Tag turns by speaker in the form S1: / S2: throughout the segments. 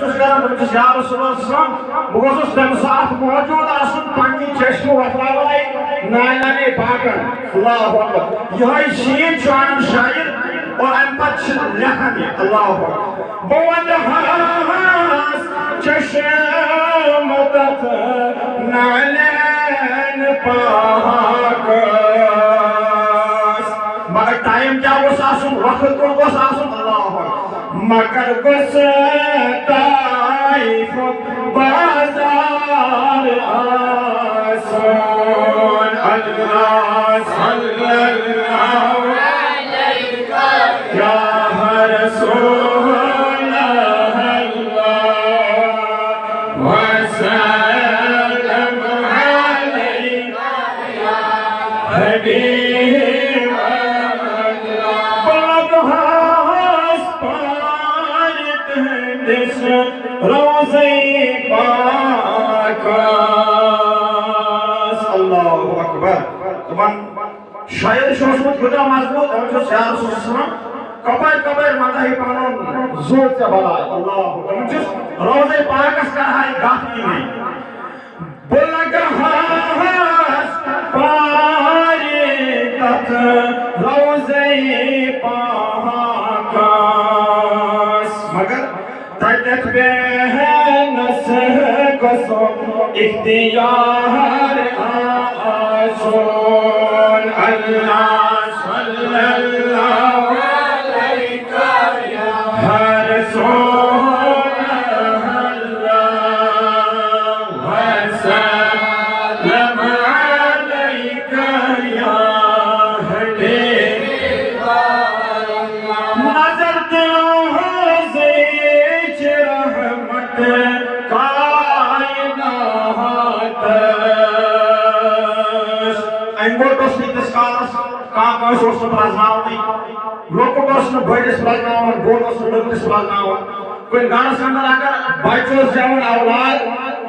S1: چھس کران بہٕ یا رسول اللہ بہٕ گوٚژھُس تمہِ ساتہٕ موجوٗد آسُن پننہِ چشمہٕ وتراوے نالے باغن اللہ اکبر یہے شیٖن چھُ انان شاعر اور امہِ پتہٕ چھِ لیکھان یہِ اللہ اکبر بہٕ ونہس چشمہٕ تتھ نالین پاک مگر ٹائم کیا گوٚژھ آسُن وقت کوٚت گوٚژھ آسُن اللہ مگر گوٚژھ طائفُک بازار آسُن اللہ صلی اللہ علیکہ یا رسول اللہ وسلم علیکہ یا حبیب روزے پاک اللہ اکبر تمن شاعر چھُ اوسمُت یوٗتاہ مضبوٗط تٔمۍ چھُ یا رسول اللہ کپٲرۍ کپٲرۍ مداحِ پنُن زوٗ ژےٚ بلاے اللہ تٔمۍ چھُس روزے پاکس کرہا کتھ کِہیٖنۍ بہٕ لگہس پارِ تتھ روزے پاکس مگر تتھ بیہنس گوٚژھُم اختیار آسُن اللہ صلی اللہ علیکہ یا رسول اللہ وسلم علیکہ یا حبیب نظر دلوں سے رحمت کائنات انگوٹ اس نیتس کالس کام اس اس پرزناونی لوکو اس بڑس پرزناون بول اس لکس پرزناون کوئی گانس اندر اگر بچو زیون اولاد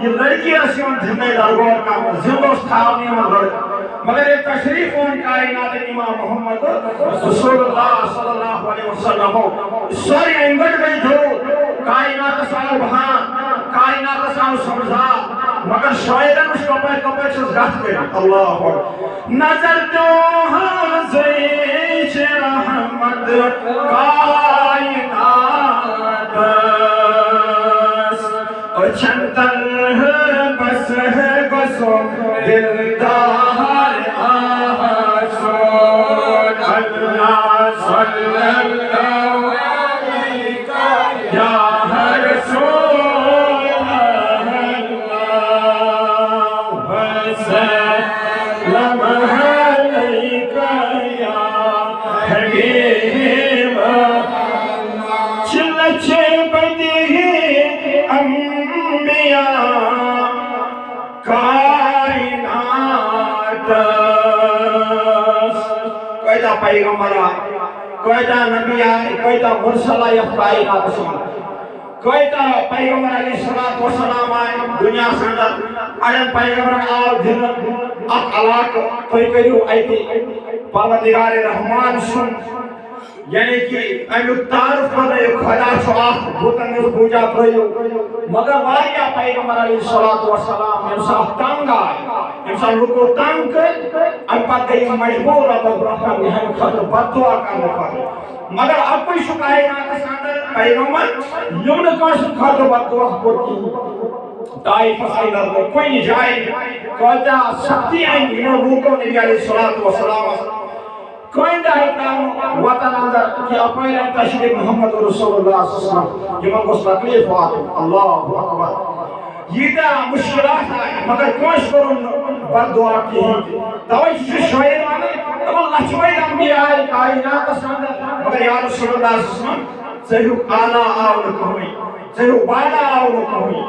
S1: یہ لڑکی اسیون دھنے درگور کا زندوس تھاونی من لڑکی مگر ایک تشریف ان کائنات امام محمد رسول اللہ صلی اللہ علیہ وسلم سوری انگٹ میں جو کائنات ساو بہان کائنات ساو سمجھا مگر شاعرن اس کپے کپے چھس گھت کر اللہ نظر تو حضیچ رحمت کائنات اچھنتن بس گسو دلدار آسون اللہ صلی اللہ علیکہ یا رسول اللہ وسلم علیکہ یا حبیب چلچ بدی انبیاء کائنات کوئیتا پیغمبرہ کوئیتا نبی آئے کوئیتا مرسل آئے کائنات سن کوئیتا پیغمبر علیہ السلام آئے دنیا سندر اڑن پیغمبر آو دن اک علاقہ توئی کریو ایتی پروردگار رحمان سن یعنی کہ امیک تعارف کرنے خدا چھو آخ بھوتن اس پوجا پریو مگر واریا پیغمبر علیہ السلام انسان تنگ آئے انسان رکو تنگ کر انپا کئی مجبور اب رحمت یہاں خطر بدعا کرنے خطر مگر اب کوئی شکایت نہ ساندر پیغمبر یمن کاشن خطر بدعا کرتی دائی فسائی لرنے کوئی نہیں جائے کہتا سختی آئیں گی روکو نبی علیہ السلام کوئی دائیتا وطن اندر کہ اپنے تشریف محمد رسول اللہ صلی اللہ علیہ وسلم یہ من کو تکلیف آتا اللہ اکبر یہ دا مشکلات آئے مگر کوش کرن بد دعا کی ہی دوائی چیز شوئر آنے اب اللہ چوئید انبیاء آئے کائنات ساندر مگر یا رسول اللہ صلی اللہ علیہ وسلم سہیو آنا آو لکھوئی سہیو بانا آو لکھوئی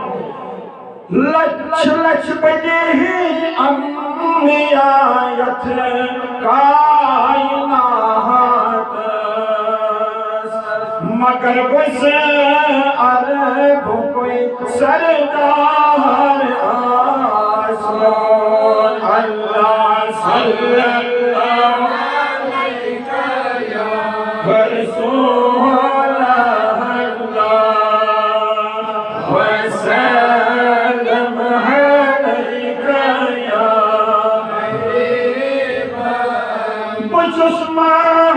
S1: لچ لچ بجے ہی انبیایت کائنات مگر بس عرب کوئی سردار آسمان اللہ صلی اللہ علیکہ یا رسول اللہ وسلم عليك يا حبيب بجسمان